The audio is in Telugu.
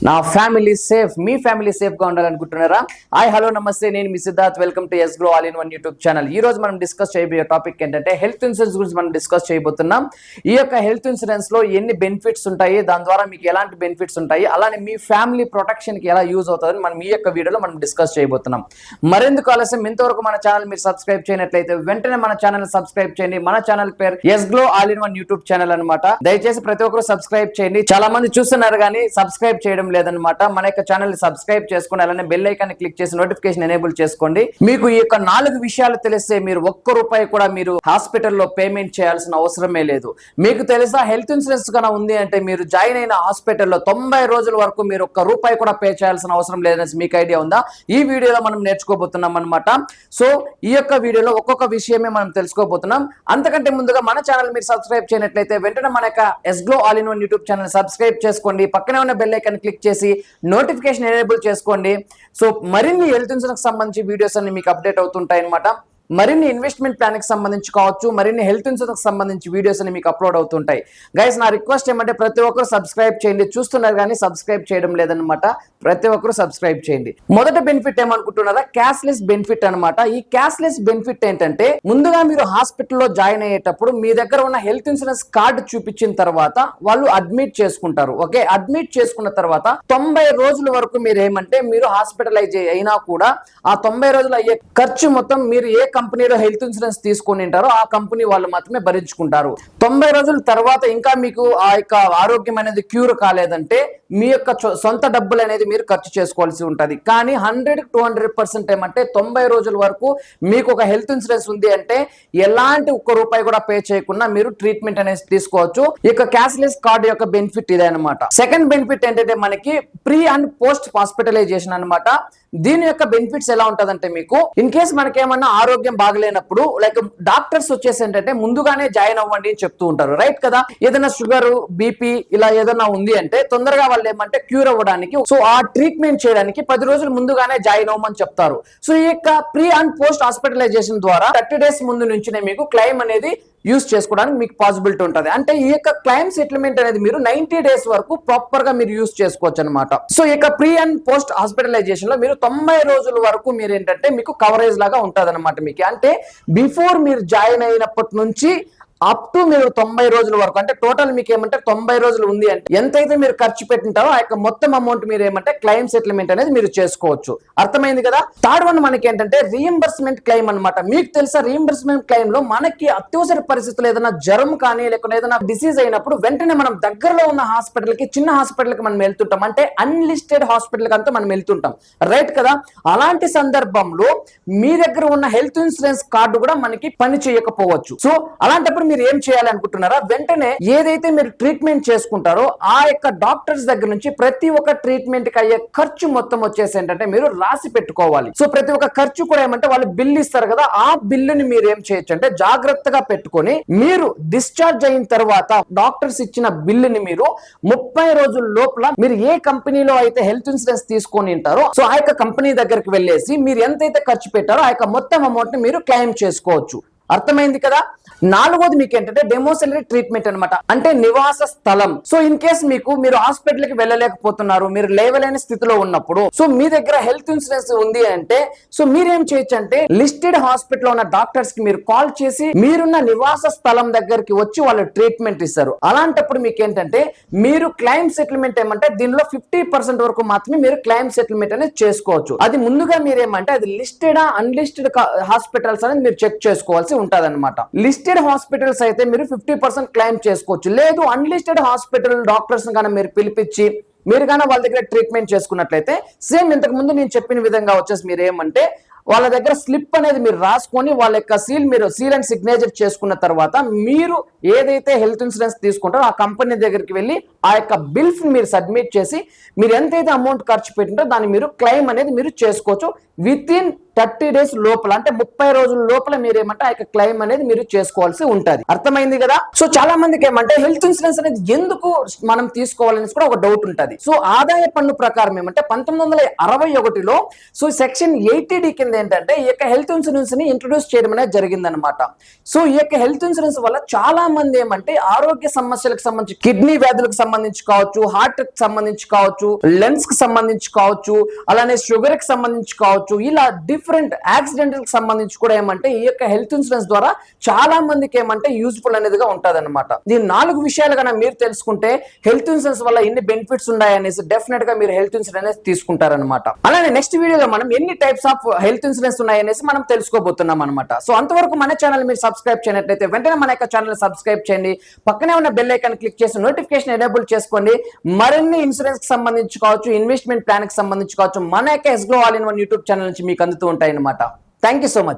నా ఫ్యామిలీ సేఫ్, మీ ఫ్యామిలీ సేఫ్ గా ఉండాలనుకుంటున్నారా? హాయ్ హలో నమస్తే, నేను మీ Siddharth. Welcome to S grow all in one YouTube channel. ఈ రోజు మనం డిస్కస్ చేయబోయే టాపిక్ ఏంటంటే హెల్త్ ఇన్సూరెన్స్ గురించి మనం డిస్కస్ చేయబోతున్నాం. ఈ యొక్క హెల్త్ ఇన్సూరెన్స్ లో ఎన్ని బెనిఫిట్స్ ఉంటాయి, దాని ద్వారా మీకు ఎలాంటి బెనిఫిట్స్ ఉంటాయి, అలానే మీ ఫ్యామిలీ ప్రొటెక్షన్ కి ఎలా యూజ్ అవుతుందని మనం ఈ యొక్క వీడియోలో మనం డిస్కస్ చేయబోతున్నాం. మరెందుకు ఆలస్యం, ఇంతవరకు మన ఛానల్ మీరు సబ్స్క్రైబ్ చేయనట్లయితే వెంటనే మన ఛానల్ సబ్స్క్రైబ్ చేయండి. మన ఛానల్ పేరు S grow all in one YouTube channel అన్నమాట. దయచేసి ప్రతి ఒక్కరు సబ్స్క్రైబ్ చేయండి. చాలా మంది చూస్తున్నారు కానీ సబ్స్క్రైబ్ చేయడం లేదనమాట. మన యొక్క ఛానల్ సబ్స్క్రైబ్ చేసుకోండి, అలానే బెల్ ఐకాన్ క్లిక్ చేసి నోటిఫికేషన్ ఎనేబుల్ చేసుకోండి. మీకు ఈ యొక్క 4 విషయాలు తెలిస్తే మీరు ₹1 కూడా మీరు హాస్పిటల్లో పేమెంట్ చేయాల్సిన అవసరమే లేదు. మీకు తెలుసా, హెల్త్ ఇన్సూరెన్స్ కన్నా ఉంది అంటే మీరు జాయిన్ అయిన హాస్పిటల్లో 90 రోజుల వరకు మీరు ₹1 కూడా పే చేయాల్సిన అవసరం లేదని మీకు ఐడియా ఉందా? ఈ వీడియోలో మనం నేర్చుకోబోతున్నాం అనమాట. సో ఈ యొక్క వీడియోలో ఒక్కొక్క విషయమే మనం తెలుసుకోబోతున్నాం. అంతకంటే ముందుగా మన ఛానల్ మీరు సబ్స్క్రైబ్ చేయనట్లయితే వెంటనే మన యొక్క S glow all in one YouTube channel subscribe చేసుకోండి. పక్కనే ఉన్న బెల్ ఐకాన్ క్లిక్ చేసి నోటిఫికేషన్ ఎనేబుల్ చేసుకోండి. సో మరిన్ని హెల్త్ ఇన్సూరెన్స్ సంబంధించి వీడియోస్ అన్ని మీకు అప్డేట్ అవుతుంటాయి అన్నమాట. మరిన్ని ఇన్వెస్ట్మెంట్ ప్లాన్ కి సంబంధించి కావచ్చు, మరిన్ని హెల్త్ ఇన్సూరెన్స్ సంబంధించి వీడియోస్ అని మీకు అప్లోడ్ అవుతుంటాయి. గైస్, నా రిక్వెస్ట్ ఏమంటే ప్రతి ఒక్కరు సబ్స్క్రైబ్ చేయండి. చూస్తున్నారు కానీ సబ్స్క్రైబ్ చేయడం లేదనమాట. ప్రతి ఒక్కరు సబ్స్క్రైబ్ చేయండి. మొదటి బెనిఫిట్ ఏమనుకుంటున్నారా? క్యాష్లెస్ బెనిఫిట్ అనమాట. ఈ క్యాష్లెస్ బెనిఫిట్ ఏంటంటే, ముందుగా మీరు హాస్పిటల్లో జాయిన్ అయ్యేటప్పుడు మీ దగ్గర ఉన్న హెల్త్ ఇన్సూరెన్స్ కార్డు చూపించిన తర్వాత వాళ్ళు అడ్మిట్ చేసుకుంటారు. ఓకే, అడ్మిట్ చేసుకున్న తర్వాత 90 రోజుల వరకు మీరు ఏమంటే మీరు హాస్పిటలైజ్ అయినా కూడా ఆ 90 రోజులు అయ్యే ఖర్చు మొత్తం మీరు ఏ కంపెనీలో హెల్త్ ఇన్సూరెన్స్ తీసుకొని ఉంటారో ఆ కంపెనీ వాళ్ళు మాత్రమే భరించుకుంటారు. 90 రోజుల తర్వాత ఇంకా మీకు ఆ యొక్క ఆరోగ్యం అనేది క్యూర్ కాలేదంటే మీ యొక్క సొంత డబ్బులు అనేది మీరు ఖర్చు చేసుకోవాల్సి ఉంటుంది. కానీ 100-200% ఏమంటే 90 రోజుల వరకు మీకు ఒక హెల్త్ ఇన్సూరెన్స్ ఉంది అంటే ఎలాంటి ₹1 కూడా పే చేయకుండా మీరు ట్రీట్మెంట్ అనేది తీసుకోవచ్చు. ఈ యొక్క క్యాష్లెస్ కార్డు యొక్క బెనిఫిట్ ఇదే అనమాట. సెకండ్ బెనిఫిట్ ఏంటంటే మనకి ప్రీ అండ్ పోస్ట్ హాస్పిటలైజేషన్ అనమాట. దీని యొక్క బెనిఫిట్స్ ఎలా ఉంటదంటే, మీకు ఇన్ కేసు మనకేమన్నా ఆరోగ్యం బాగలేనప్పుడు లైక్ డాక్టర్స్ వచ్చేసి ఏంటంటే ముందుగానే జాయిన్ అవ్వండి అని చెప్తూ ఉంటారు, రైట్ కదా? ఏదైనా షుగర్, బీపీ ఇలా ఏదైనా ఉంది అంటే తొందరగా వాళ్ళు ఏమంటే క్యూర్ అవ్వడానికి, సో ఆ ట్రీట్మెంట్ చేయడానికి 10 రోజులు ముందుగానే జాయిన్ అవ్వమని చెప్తారు. సో ఈ యొక్క ప్రీ అండ్ పోస్ట్ హాస్పిటలైజేషన్ ద్వారా 30 డేస్ ముందు నుంచినే మీకు క్లెయిమ్ అనేది యూజ్ చేసుకోవడానికి మీకు పాసిబిలిటీ ఉంటుంది. అంటే ఈ యొక్క క్లెయిమ్ సెటిల్మెంట్ అనేది మీరు 90 డేస్ వరకు ప్రాపర్ గా మీరు యూజ్ చేసుకోవచ్చు అనమాట. సో ఈ యొక్క ప్రీ అండ్ పోస్ట్ హాస్పిటలైజేషన్ లో మీరు 90 రోజుల వరకు మీరు ఏంటంటే మీకు కవరేజ్ లాగా ఉంటుంది అనమాట. మీకు అంటే బిఫోర్ మీరు జాయిన్ అయినప్పటి నుంచి అప్ టు మీరు 90 రోజుల వరకు, అంటే టోటల్ మీకు ఏమంటే 90 రోజులు ఉంది అంటే ఎంతైతే మీరు ఖర్చు పెట్టింటారో ఆ యొక్క మొత్తం అమౌంట్ మీరు ఏమంటే క్లెయిమ్ సెటిల్మెంట్ అనేది మీరు చేసుకోవచ్చు. అర్థమైంది కదా? థర్డ్ వన్ మనకి ఏంటంటే రీఎంబర్స్మెంట్ క్లెయిమ్ అనమాట. మీకు తెలుసా, రీఎంబర్స్మెంట్ క్లెయిమ్ లో మనకి అత్యవసర పరిస్థితులు ఏదైనా జ్వరం కానీ లేకపోతే ఏదైనా డిసీజ్ అయినప్పుడు వెంటనే మనం దగ్గరలో ఉన్న హాస్పిటల్ కి, చిన్న హాస్పిటల్ కి మనం వెళ్తుంటాం, అంటే అన్లిస్టెడ్ హాస్పిటల్ కి అంతా మనం వెళ్తుంటాం, రైట్ కదా? అలాంటి సందర్భంలో మీ దగ్గర ఉన్న హెల్త్ ఇన్సూరెన్స్ కార్డు కూడా మనకి పని చేయకపోవచ్చు. సో అలాంటప్పుడు మీరు ఏం చేయాలి అనుకుంటున్నారా? వెంటనే ఏదైతే మీరు ట్రీట్మెంట్ చేసుకుంటారో ఆ యొక్క డాక్టర్స్ దగ్గర నుంచి ప్రతి ఒక్క ట్రీట్మెంట్ కి అయ్యే ఖర్చు మొత్తం వచ్చేసి ఏంటంటే మీరు రాసి పెట్టుకోవాలి. సో ప్రతి ఒక్క ఖర్చు కూడా ఏమంటే వాళ్ళు బిల్ ఇస్తారు కదా, ఆ బిల్లుని మీరు ఏం చేయొచ్చు అంటే జాగ్రత్తగా పెట్టుకొని మీరు డిశ్చార్జ్ అయిన తర్వాత డాక్టర్స్ ఇచ్చిన బిల్లుని మీరు 30 రోజుల లోపల మీరు ఏ కంపెనీలో అయితే హెల్త్ ఇన్సూరెన్స్ తీసుకొని ఉంటారో సో ఆ యొక్క కంపెనీ దగ్గరికి వెళ్ళేసి మీరు ఎంతైతే ఖర్చు పెట్టారో ఆ యొక్క మొత్తం అమౌంట్ ని మీరు క్లెయిమ్ చేసుకోవచ్చు. అర్థమైంది కదా? నాలుగోది మీకు ఏంటంటే డెమోసిలరీ ట్రీట్మెంట్ అనమాట, అంటే నివాస స్థలం. సో ఇన్ కేస్ మీరు హాస్పిటల్ కి వెళ్ళలేకపోతున్నారు, మీరు లేవలేని స్థితిలో ఉన్నప్పుడు, సో మీ దగ్గర హెల్త్ ఇన్సూరెన్స్ ఉంది అంటే సో మీరేం చేయొచ్చు అంటే లిస్టెడ్ హాస్పిటల్ ఉన్న డాక్టర్స్ కి మీరు కాల్ చేసి మీరున్న నివాస స్థలం దగ్గరికి వచ్చి వాళ్ళు ట్రీట్మెంట్ ఇస్తారు. అలాంటప్పుడు మీకు ఏంటంటే మీరు క్లెయిమ్ సెటిల్మెంట్ ఏమంటే దీనిలో 50% వరకు మాత్రమే మీరు క్లెయిమ్ సెటిల్మెంట్ అనేది చేసుకోవచ్చు. అది ముందుగా మీరేమంటే అది లిస్టెడా అన్లిస్టెడ్ హాస్పిటల్స్ అనేది మీరు చెక్ చేసుకోవాల్సి ఉంటుంది అనమాట. లిస్టెడ్ హాస్పిటల్స్ అయితే మీరు 50% క్లెయిమ్ చేసుకోవచ్చు. లేదు అన్లిస్టెడ్ హాస్పిటల్ డాక్టర్స్ గానీ మీరు పిలిపించి మీరు గానీ వాళ్ళ దగ్గర ట్రీట్మెంట్ చేసుకున్నట్లయితే సేమ్ ఇంతకు ముందు నేను చెప్పిన విధంగా వచ్చేసి మీరు ఏమంటే వాళ్ళ దగ్గర స్లిప్ అనేది మీరు రాసుకొని వాళ్ళ యొక్క సీల్ అండ్ సిగ్నేచర్ చేసుకున్న తర్వాత మీరు ఏదైతే హెల్త్ ఇన్సూరెన్స్ తీసుకుంటారో ఆ కంపెనీ దగ్గరికి వెళ్ళి ఆ యొక్క బిల్స్ మీరు సబ్మిట్ చేసి మీరు ఎంతైతే అమౌంట్ ఖర్చు పెట్టింటారో దాన్ని మీరు క్లెయిమ్ అనేది మీరు చేసుకోవచ్చు విత్ ఇన్ 30 days లోపల అంటే 30 రోజుల లోపల మీరు ఏమంటే ఆ యొక్క క్లెయిమ్ అనేది మీరు చేసుకోవాల్సి ఉంటుంది. అర్థమైంది కదా. సో చాలా మందికి ఏమంటే హెల్త్ ఇన్సూరెన్స్ అనేది ఎందుకు మనం తీసుకోవాలని కూడా ఒక డౌట్ ఉంటుంది. సో ఆదాయ పన్ను ప్రకారం ఏమంటే 1961లో సో సెక్షన్ 80D కింద ఏంటంటే ఈ యొక్క హెల్త్ ఇన్సూరెన్స్ ని ఇంట్రొడ్యూస్ చేయడం అనేది జరిగిందనమాట. సో ఈ యొక్క హెల్త్ ఇన్సూరెన్స్ వల్ల చాలా మంది ఏమంటే ఆరోగ్య సమస్యలకు సంబంధించి కిడ్నీ వ్యాధులకు సంబంధించి కావచ్చు, హార్ట్ కి సంబంధించి కావచ్చు, లెన్స్ కి సంబంధించి కావచ్చు, అలానే షుగర్ కి సంబంధించి కావచ్చు, ఇలా డిఫరెంట్ యాక్సిడెంట్ కి సంబంధించి కూడా ఏమంటే ఈ యొక్క హెల్త్ ఇన్సూరెన్స్ ద్వారా చాలా మందికి ఏమంటే యూజ్ఫుల్ అనేదిగా ఉంటుంది అనమాట. ఈ 4 విషయాలు కన్నా మీరు తెలుసుకుంటే హెల్త్ ఇన్సూరెన్స్ వల్ల ఎన్ని బెనిఫిట్స్ ఉన్నాయనేసి డెఫినెట్ గా మీరు హెల్త్ ఇన్సూరెన్స్ తీసుకుంటారనమాట. అలానే నెక్స్ట్ వీడియోలో మనం ఎన్ని టైప్స్ ఆఫ్ హెల్త్ ఇన్సూరెన్స్ ఉన్నాయనేసి మనం తెలుసుకోబోతున్నాం అనమాట. సో అంతవరకు మన ఛానల్ మీరు సబ్స్క్రైబ్ చేయనట్లయితే వెంటనే మన యొక్క ఛానల్ సబ్స్క్రైబ్ చేయండి, పక్కనే ఉన్న బెల్ ఐకాన్ క్లిక్ చేసి నోటిఫికేషన్ ఎనేబుల్ చేసుకోండి. మరిన్ని ఇన్సూరెన్స్ కి సంబంధించి కావచ్చు, ఇన్వెస్ట్మెంట్ ప్లాన్ కి సంబంధించి కావచ్చు, మన యొక్క S glow all in one YouTube channel నుంచి మీకు అందుతూ ఉంటాయి అనమాట. Thank you so much.